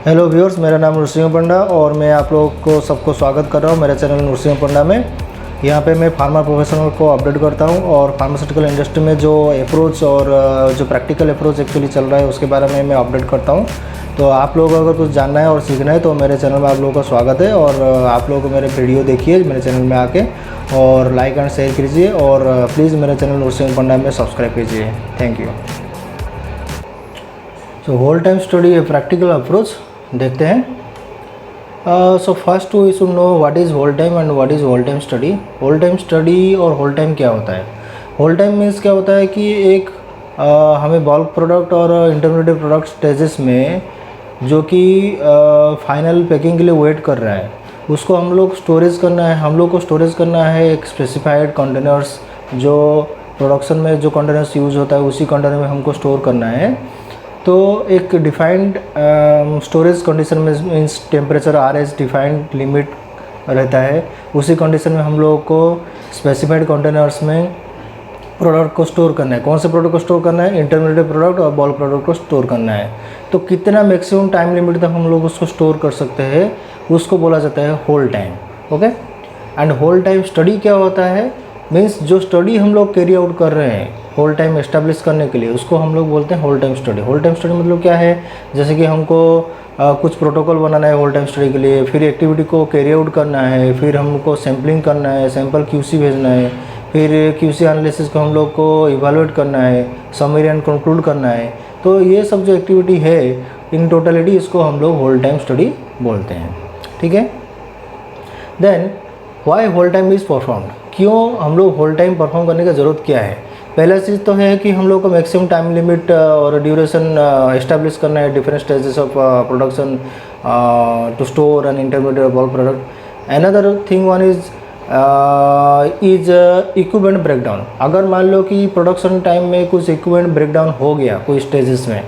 Hello viewers, मेरा नाम नरसिंह पंडा और मैं आप लोगों को सबको स्वागत कर रहा हूँ मेरे चैनल नरसिंह पंडा में। यहाँ पे मैं फार्मा प्रोफेशनल को अपडेट करता हूँ और फार्मास्यूटिकल इंडस्ट्री में जो अप्रोच और जो प्रैक्टिकल अप्रोच एक्चुअली चल रहा है उसके बारे में मैं अपडेट करता हूँ। तो आप लोगों को अगर कुछ जानना है और सीखना है तो मेरे चैनल में आप लोगों का स्वागत है। और आप लोगों को मेरे वीडियो देखिए मेरे चैनल में आके और लाइक एंड शेयर कीजिए और प्लीज़ मेरे चैनल नरसिंह पंडा में सब्सक्राइब कीजिए। Thank you. So hold time study practical approach देखते हैं। So first we should know what is hold time and what is hold time study. Hold time study और hold time क्या होता है? Hold time means क्या होता है कि एक हमें बल्क प्रोडक्ट और इंटरमीडिएट प्रोडक्ट स्टेजेस में जो कि फाइनल पैकिंग के लिए वेट कर रहा है उसको हम लोग स्टोरेज करना है। हम लोग को स्टोरेज करना है एक स्पेसिफाइड कंटेनर्स, जो प्रोडक्शन में जो कंटेनर्स यूज़ होता है उसी कंटेनर में हमको स्टोर करना है। तो एक डिफाइंड स्टोरेज कंडीशन में means temperature RS defined limit रहता है। उसी कंडीशन में हम लोगों को स्पेसिफाइड कंटेनर्स में प्रोडक्ट को स्टोर करना है। कौन से प्रोडक्ट को स्टोर करना है? इंटरमीडिएट प्रोडक्ट और बल्क प्रोडक्ट को स्टोर करना है। तो कितना मैक्सिमम टाइम लिमिट तक हम लोग उसको स्टोर कर सकते हैं उसको बोला जाता है hold time. Okay. And hold time study क्या होता है? मीन्स जो स्टडी हम लोग कैरी आउट कर रहे हैं होल टाइम एस्टेब्लिश करने के लिए उसको हम लोग बोलते हैं hold time study. Hold time study मतलब क्या है? जैसे कि हमको कुछ प्रोटोकॉल बनाना है होल टाइम स्टडी के लिए, फिर एक्टिविटी को कैरी आउट करना है, फिर हमको सैम्पलिंग करना है, सैंपल QC भेजना है, फिर QC एनालिसिस को हम लोग को इवैल्यूएट करना है, समरी एंड कंक्लूड करना है। तो ये सब जो एक्टिविटी है इन टोटलिटी इसको हम लोग होल टाइम स्टडी बोलते हैं। ठीक है। Then why hold time is performed? क्यों हम लोग होल टाइम परफॉर्म करने की ज़रूरत क्या है? पहला चीज़ तो है कि हम लोग को मैक्सिमम टाइम लिमिट और ड्यूरेशन एस्टैब्लिश करना है different stages of production to store and intermediate bulk product. Another thing one is equipment breakdown. अगर मान लो कि प्रोडक्शन टाइम में कुछ इक्विपमेंट ब्रेकडाउन हो गया कोई स्टेजेस में,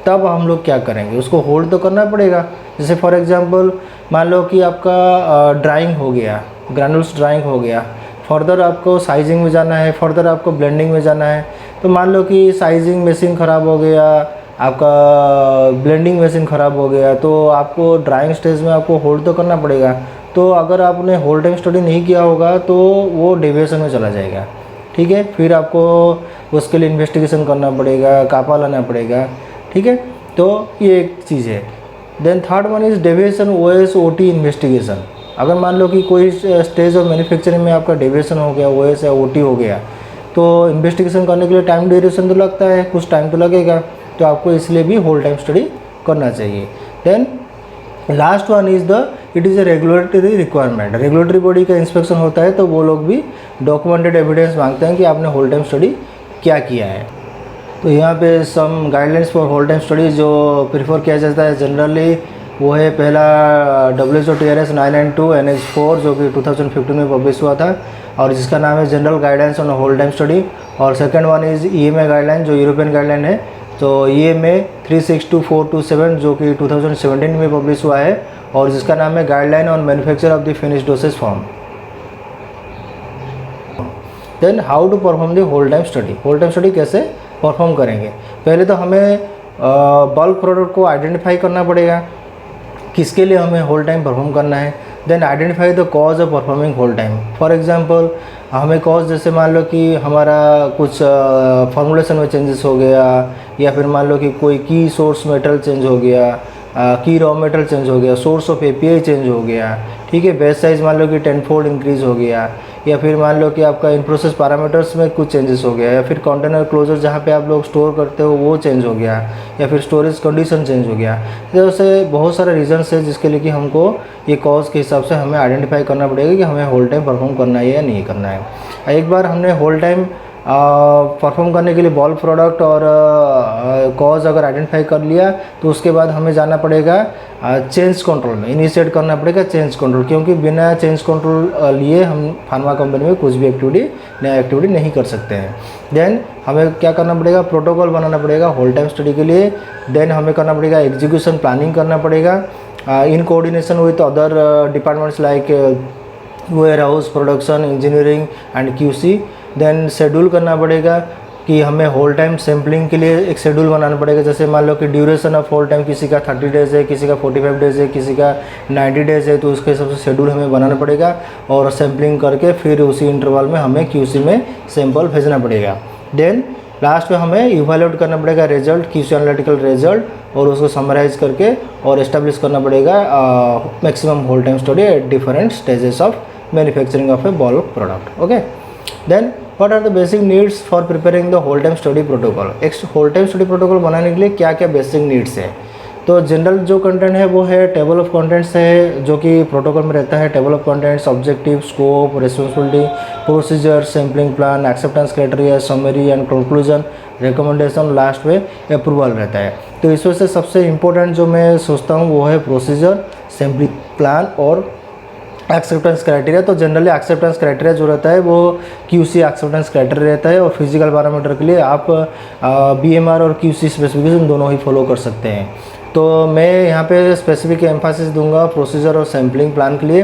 तब हम लोग क्या करेंगे? उसको होल्ड तो करना पड़ेगा। जैसे फॉर एग्जांपल मान लो कि आपका ड्राइंग हो गया, ग्रैनुल्स ड्राइंग हो गया, फर्दर आपको साइजिंग में जाना है, फर्दर आपको ब्लेंडिंग में जाना है। तो मान लो कि साइजिंग मशीन ख़राब हो गया, आपका ब्लेंडिंग मशीन ख़राब हो गया, तो आपको ड्राइंग स्टेज में आपको होल्ड तो करना पड़ेगा। तो अगर आपने होल्ड टाइम स्टडी नहीं किया होगा तो वो डेविएशन में चला जाएगा। ठीक है। फिर आपको उसके लिए इन्वेस्टिगेशन करना पड़ेगा, कापा लाना पड़ेगा। ठीक है। तो ये एक चीज़ है। Then third one is deviation OS OT investigation. अगर मान लो कि कोई स्टेज ऑफ मैन्युफैक्चरिंग में आपका डेविएशन हो गया, OS या OT हो गया, तो इन्वेस्टिगेशन करने के लिए टाइम ड्यूरेशन तो लगता है, कुछ टाइम तो लगेगा। तो आपको इसलिए भी होल टाइम स्टडी करना चाहिए। Then last one is it is a regulatory requirement. Regulatory body का इंस्पेक्शन होता है तो वो लोग भी डॉक्यूमेंटेड एविडेंस मांगते हैं कि आपने होल टाइम स्टडी क्या किया है। तो यहाँ पे some guidelines for hold time study जो प्रीफर किया जाता है जनरली वो है, पहला WHO TRS 992 NH4 जो कि 2015 में पब्लिश हुआ था और जिसका नाम है general guidance on hold time study. और second one is EMA guideline जो यूरोपियन गाइडलाइन है। तो EMA 362427 जो कि 2017 में पब्लिश हुआ है और जिसका नाम है guideline on manufacture of the finish dosage form. Then how to perform the hold time study. Hold time study कैसे परफॉर्म करेंगे? पहले तो हमें बल्क प्रोडक्ट को आइडेंटिफाई करना पड़ेगा, किसके लिए हमें होल टाइम परफॉर्म करना है। Then identify the cause of performing hold time. For example हमें कॉज जैसे मान लो कि हमारा कुछ फॉर्मूलेशन में चेंजेस हो गया, या फिर मान लो कि कोई की सोर्स मेटल चेंज हो गया, की रॉ मेटल चेंज हो गया, सोर्स ऑफ API चेंज हो गया। ठीक है। बैच साइज मान लो कि 10-fold इंक्रीज़ हो गया, या फिर मान लो कि आपका इन प्रोसेस पैरामीटर्स में कुछ चेंजेस हो गया, या फिर कंटेनर क्लोजर जहाँ पे आप लोग स्टोर करते हो वो चेंज हो गया, या फिर स्टोरेज कंडीशन चेंज हो गया। जैसे बहुत सारे रीजंस है जिसके लिए कि हमको ये कॉज के हिसाब से हमें आइडेंटिफाई करना पड़ेगा कि हमें होल टाइम परफॉर्म करना है या नहीं करना है। एक बार हमने होल टाइम परफॉर्म करने के लिए बल्क प्रोडक्ट और कॉज अगर आइडेंटिफाई कर लिया तो उसके बाद हमें जाना पड़ेगा चेंज कंट्रोल में, इनिशिएट करना पड़ेगा चेंज कंट्रोल, क्योंकि बिना चेंज कंट्रोल लिए हम फार्मा कंपनी में कुछ भी नया एक्टिविटी नहीं कर सकते हैं। देन हमें क्या करना पड़ेगा? प्रोटोकॉल बनाना पड़ेगा होल टाइम स्टडी के लिए। देन हमें करना पड़ेगा एग्जीक्यूशन प्लानिंग करना पड़ेगा इन coordination with other departments like warehouse, production, engineering and QC। Then schedule करना पड़ेगा कि हमें होल टाइम सैम्पलिंग के लिए एक शेड्यूल बनाना पड़ेगा। जैसे मान लो कि ड्यूरेशन ऑफ होल टाइम किसी का 30 डेज़ है, किसी का 45 डेज़ है, किसी का 90 डेज़ है, तो उसके हिसाब से शेड्यूल हमें बनाना पड़ेगा और सैम्पलिंग करके फिर उसी इंटरवल में हमें QC में सैंपल भेजना पड़ेगा। देन लास्ट में हमें इवैल्यूएट करना पड़ेगा रिजल्ट, QC एनालिटिकल रिजल्ट, और उसको समराइज़ करके और इस्टेब्लिश करना पड़ेगा maximum hold time study at different stages of manufacturing of a bulk product. Okay, then what are the basic needs for preparing the hold time study protocol. एक hold time study protocol बनाने के लिए क्या क्या basic needs है। तो general जो content है वो है टेबल ऑफ कंटेंट्स है, जो कि प्रोटोकॉल में रहता है। Table of contents, objective, scope, responsibility, procedure, sampling plan, acceptance criteria, summary and conclusion, recommendation, last में अप्रूवल रहता है। तो इस वजह से सबसे इम्पोर्टेंट जो मैं सोचता हूँ वो है प्रोसीजर, सैम्पलिंग प्लान और एक्सेप्टेंस क्राइटेरिया। तो जनरली एक्सेप्टेंस क्राइटेरिया जो रहता है वो QC एक्सेप्टेंस क्राइटेरिया रहता है, और फिजिकल पैरामीटर के लिए आप BMR और QC स्पेसिफिकेशन दोनों ही फॉलो कर सकते हैं। तो मैं यहाँ पे स्पेसिफिक एम्फासिस दूंगा प्रोसीजर और सैम्पलिंग प्लान के लिए।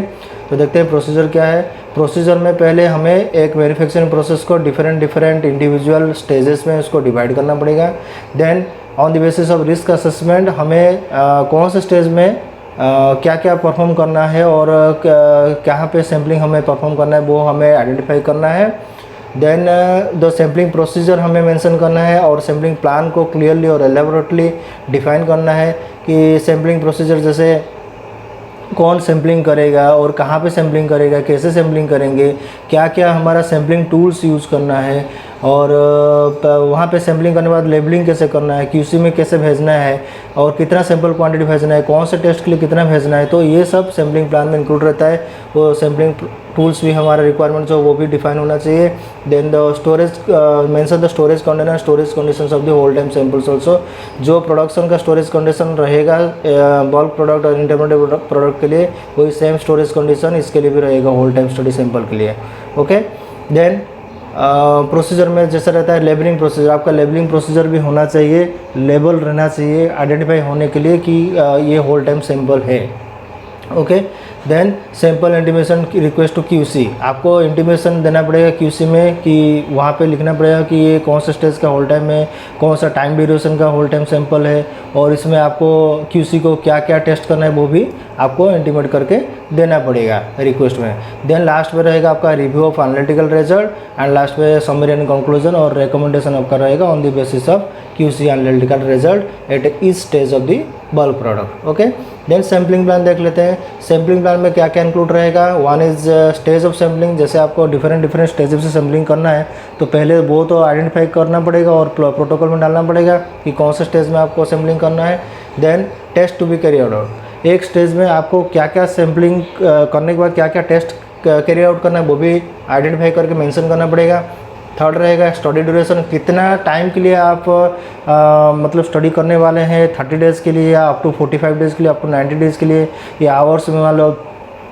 तो देखते हैं प्रोसीजर क्या है। प्रोसीजर में पहले हमें एक मैन्युफैक्चरिंग प्रोसेस को डिफरेंट इंडिविजुअल स्टेजेस में उसको डिवाइड करना पड़ेगा। Then on the basis of risk assessment हमें कौन से स्टेज में क्या क्या परफॉर्म करना है और कहाँ पे सैम्पलिंग हमें परफॉर्म करना है वो हमें आइडेंटिफाई करना है। देन द सैम्पलिंग प्रोसीजर हमें मेंशन करना है और सैम्पलिंग प्लान को क्लियरली और एलेबोरेटली डिफाइन करना है कि सैम्पलिंग प्रोसीजर जैसे कौन सैम्पलिंग करेगा और कहाँ पे सैम्पलिंग करेगा, कैसे सैम्पलिंग करेंगे, क्या क्या हमारा सैम्पलिंग टूल्स यूज़ करना है, और वहाँ पे सैम्पलिंग करने के बाद लेबलिंग कैसे करना है, QC में कैसे भेजना है, और कितना सैंपल क्वांटिटी भेजना है, कौन से टेस्ट के लिए कितना भेजना है। तो ये सब सैम्पलिंग प्लान में इंक्लूड रहता है। वो सैम्पलिंग टूल्स भी हमारा रिक्वायरमेंट जो वो भी डिफाइन होना चाहिए। Then the storage, mention the storage container, storage conditions of the hold time samples also. जो प्रोडक्शन का स्टोरेज कंडीशन रहेगा बल्क प्रोडक्ट और इंटरमीडिएट प्रोडक्ट के लिए, वही सेम स्टोरेज कंडीशन इसके लिए भी रहेगा होल टाइम स्टडी सैंपल के लिए। ओके, देन प्रोसीजर में जैसा रहता है लेबलिंग प्रोसीजर, आपका लेबलिंग प्रोसीजर भी होना चाहिए, लेबल रहना चाहिए आइडेंटिफाई होने के लिए कि ये होल टाइम सैंपल है। ओके, देन सैंपल इंटीमेशन की रिक्वेस्ट टू QC, आपको इंटीमेशन देना पड़ेगा QC में कि वहाँ पे लिखना पड़ेगा कि ये कौन सा स्टेज का होल टाइम है, कौन सा टाइम ड्यूरेशन का होल टाइम सैंपल है, और इसमें आपको QC को क्या क्या टेस्ट करना है वो भी आपको इंटीमेट करके देना पड़ेगा रिक्वेस्ट में। देन लास्ट में रहेगा आपका review of analytical result and last में समरी एंड कंक्लूजन और रिकमेंडेशन आपका रहेगा on the basis of QC analytical result at each stage of the bulk product. Okay, then sampling plan देख लेते हैं। सैम्पलिंग प्लान में क्या क्या इंक्लूड रहेगा। One is stage of sampling, जैसे आपको डिफरेंट स्टेज से सैम्पलिंग करना है तो पहले वो तो आइडेंटिफाई करना पड़ेगा और प्रोटोकॉल में डालना पड़ेगा कि कौन से स्टेज में आपको सैम्पलिंग करना है। Then test to be carry out, एक स्टेज में आपको क्या क्या सैम्पलिंग करने के बाद क्या क्या टेस्ट कैरी आउट करना है वो भी आइडेंटिफाई करके मेंशन करना पड़ेगा। थर्ड रहेगा स्टडी ड्यूरेशन, कितना टाइम के लिए आप मतलब स्टडी करने वाले हैं, 30 डेज़ के लिए या अप टू 45 डेज़ के लिए, अप टू 90 डेज़ के लिए, या आवर्स में मान लो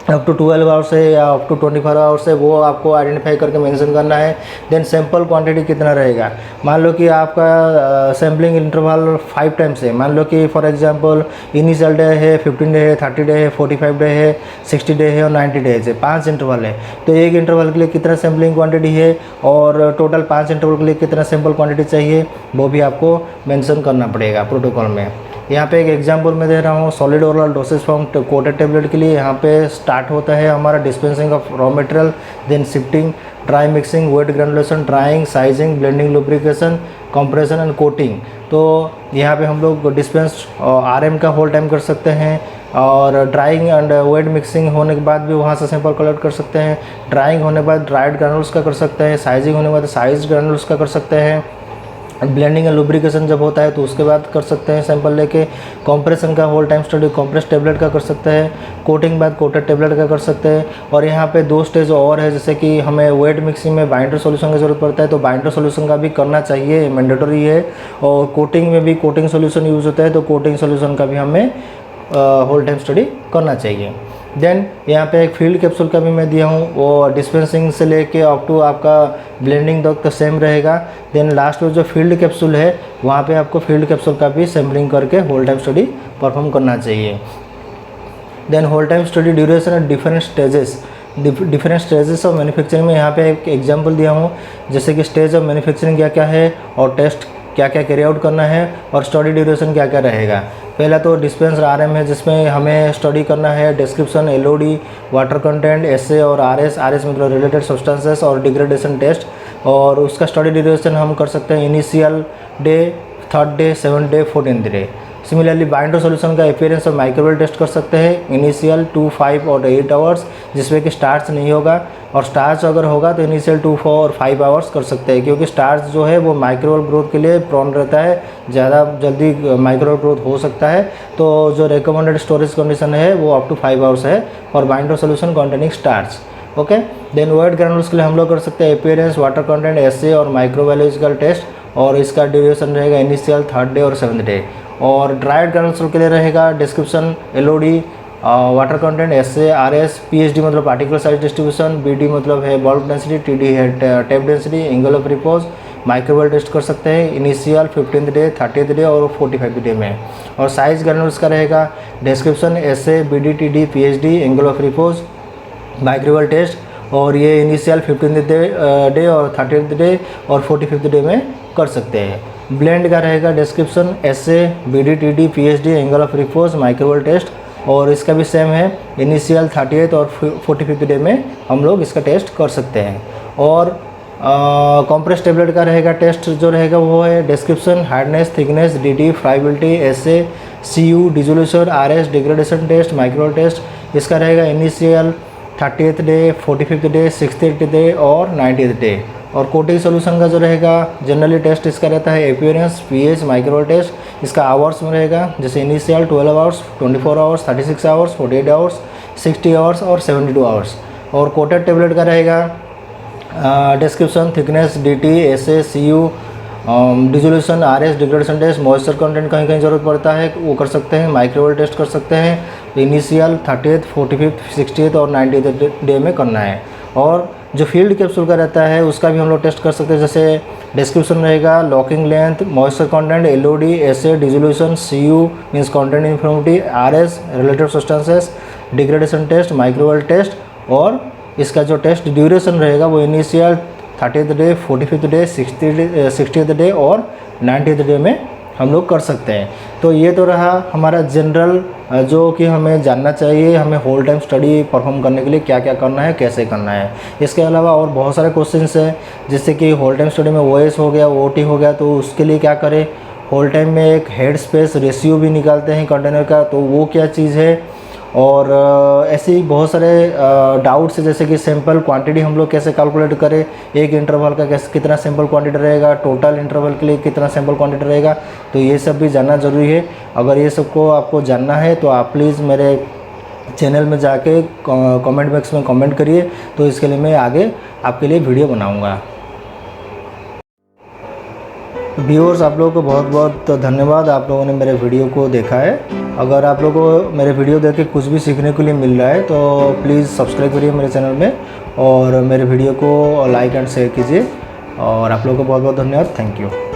अप टू 12 आवर्स है या अप टू 24 आवर्स है, वो आपको आइडेंटिफाई करके मेंशन करना है। देन सैंपल क्वांटिटी कितना रहेगा, मान लो कि आपका सैम्पलिंग इंटरवल 5 टाइम्स है, मान लो कि फॉर एग्जांपल इनिशियल डे है, 15 डे है, 30 डे है, 45 डे है, 60 डे है और 90 डेज है, 5 इंटरवल है। तो एक इंटरवल के लिए कितना सैम्पलिंग क्वांटिटी है और टोटल 5 इंटरवल के लिए कितना सैंपल क्वांटिटी चाहिए वो भी आपको मेंशन करना पड़ेगा प्रोटोकॉल में। यहाँ पे एक एग्जांपल मैं दे रहा हूँ, solid oral dosage form coated tablet के लिए यहाँ पे स्टार्ट होता है हमारा dispensing of raw material, then shifting, dry mixing, wet granulation, drying, sizing, blending, lubrication, compression and coating. तो यहाँ पे हम लोग डिस्पेंस RM का होल टाइम कर सकते हैं, और ड्राइंग एंड वेट मिक्सिंग होने के बाद भी वहाँ से सैंपल कलेक्ट कर सकते हैं। ड्राइंग होने के बाद ड्राइड ग्रैनुल्स का कर सकते हैं, साइजिंग होने के बाद साइज ग्रैनुल्स का कर सकते हैं, ब्लेंडिंग एंड लुब्रिकेशन जब होता है तो उसके बाद कर सकते हैं सैंपल लेके। कंप्रेशन का hold time study compress tablet का कर सकते हैं, कोटिंग बाद कोटेड टेबलेट का कर सकते हैं। और यहाँ पे 2 स्टेज और है, जैसे कि हमें वेट मिक्सिंग में बाइंडर सॉल्यूशन की ज़रूरत पड़ता है तो बाइंडर सॉल्यूशन का भी करना चाहिए, मैंडेटरी है। और कोटिंग में भी कोटिंग सॉल्यूशन यूज़ होता है तो कोटिंग सॉल्यूशन का भी हमें होल टाइम स्टडी करना चाहिए। देन यहाँ पे एक फील्ड कैप्सूल का भी मैं दिया हूँ, वो डिस्पेंसिंग से लेके अप टू आपका ब्लेंडिंग तक सेम रहेगा। देन लास्ट में जो फील्ड कैप्सूल है वहाँ पे आपको फील्ड कैप्सूल का भी सैम्पलिंग करके होल टाइम स्टडी परफॉर्म करना चाहिए। Then hold time study duration at different stages, different stages of manufacturing में यहाँ पे एक एग्जांपल दिया हूँ, जैसे कि स्टेज ऑफ मैन्युफैक्चरिंग क्या क्या है और टेस्ट क्या क्या कैरी आउट करना है और स्टडी ड्यूरेशन क्या क्या रहेगा। पहला तो डिस्पेंसर आरएम है, जिसमें हमें स्टडी करना है description, LOD, water content, SA और आरएस मतलब रिलेटेड सब्सटेंसेस और डिग्रेडेशन टेस्ट, और उसका स्टडी ड्यूरेशन हम कर सकते हैं initial day, 3rd day, 7th day, 14th day. Similarly binder solution का अपीयरेंस और माइक्रोवेल टेस्ट कर सकते हैं इनिशियल 2, 5 और 8 आवर्स, जिसमें कि स्टार्च नहीं होगा, और स्टार्च अगर होगा तो इनिशियल 2, 4 और 5 आवर्स कर सकते हैं, क्योंकि स्टार्च जो है वो माइक्रोवेल ग्रोथ के लिए प्रॉन रहता है, ज़्यादा जल्दी माइक्रोवेल ग्रोथ हो सकता है। तो जो रिकमेंडेड स्टोरेज कंडीशन है वो अप टू 5 आवर्स है for binder solution containing starch. Okay, then white granules के लिए हम लोग कर सकते हैं अपीयरेंस, वाटर कंटेंट, एसए और माइक्रोबायोलॉजिकल टेस्ट, और इसका ड्यूरेशन रहेगा इनिशियल 3rd डे और 7th डे। और ड्राइड ग्रैनुल्स के लिए रहेगा description, LOD, water content, SA, RS, PHD मतलब पार्टिकल साइज डिस्ट्रीब्यूशन, बीडी मतलब है बल्क डेंसिटी, टीडी है tap density, angle of repose, microbial test कर सकते हैं initial 15th day, 30th day और 45th डे में। और साइज ग्रैनुल्स का रहेगा description, SA, BD, TD, PHD, angle of repose, microbial test, और ये इनिशियल 15th डे और 30th डे और 45th डे में कर सकते हैं। ब्लेंड का रहेगा description, SA, BD, TD, PHD, angle of repose, microbial test, और इसका भी सेम है इनिशियल 30th और 45th डे में हम लोग इसका टेस्ट कर सकते हैं। और कॉम्प्रेस टेबलेट का रहेगा टेस्ट जो रहेगा वो है description, hardness, thickness, DT, friability, SA, CU, dissolution, RS, degradation test, microbial test. इसका रहेगा initial 30th day, 45th day, 60th day और 90th डे। और कोटिंग सॉल्यूशन का जो रहेगा जनरली टेस्ट इसका रहता है अपीयरेंस, पीएच, माइक्रोवेल टेस्ट। इसका आवर्स में रहेगा, जैसे initial 12 hours, 24 hours, 36 hours, 48 hours, 60 hours और 72 आवर्स। और कोटेड टेबलेट का रहेगा description, thickness, DT, SA, CU, dissolution, RS, degradation test, moisture content कहीं कहीं ज़रूरत पड़ता है वो कर सकते हैं, माइक्रोवेल टेस्ट कर सकते हैं, इनिशियल 30th, 45th, 60th और 90th डे में करना है। और जो फील्ड कैप्सूल का रहता है उसका भी हम लोग टेस्ट कर सकते हैं, जैसे डिस्क्रिप्शन रहेगा locking length, moisture content, LOD, SA, dissolution, CU means content uniformity, RS, related substances, degradation test, microbial test. और इसका जो टेस्ट ड्यूरेशन रहेगा वो initial 30th day, 45th day, 60th day और 90th डे में हम लोग कर सकते हैं। तो ये तो रहा हमारा जनरल जो कि हमें जानना चाहिए हमें होल टाइम स्टडी परफॉर्म करने के लिए क्या क्या करना है, कैसे करना है। इसके अलावा और बहुत सारे क्वेश्चंस हैं, जैसे कि होल टाइम स्टडी में ओएस हो गया, ओटी हो गया, तो उसके लिए क्या करें। होल टाइम में एक हेड स्पेस रेशियो भी निकालते हैं कंटेनर का, तो वो क्या चीज़ है। और ऐसे ही बहुत सारे डाउट्स है, जैसे कि सैंपल क्वांटिटी हम लोग कैसे कैलकुलेट करें, एक इंटरवल का कैसे कितना सैंपल क्वांटिटी रहेगा, टोटल इंटरवल के लिए कितना सैंपल क्वांटिटी रहेगा, तो ये सब भी जानना ज़रूरी है। अगर ये सबको आपको जानना है तो आप प्लीज़ मेरे चैनल में जाके कमेंट बॉक्स में कमेंट करिए, तो इसके लिए मैं आगे आपके लिए वीडियो बनाऊँगा। व्यूअर्स, आप लोगों को बहुत बहुत धन्यवाद, आप लोगों ने मेरे वीडियो को देखा है। अगर आप लोगों को मेरे वीडियो देख के कुछ भी सीखने के लिए मिल रहा है तो प्लीज़ सब्सक्राइब करिए मेरे चैनल में और मेरे वीडियो को लाइक एंड शेयर कीजिए। और आप लोगों को बहुत बहुत धन्यवाद। Thank you.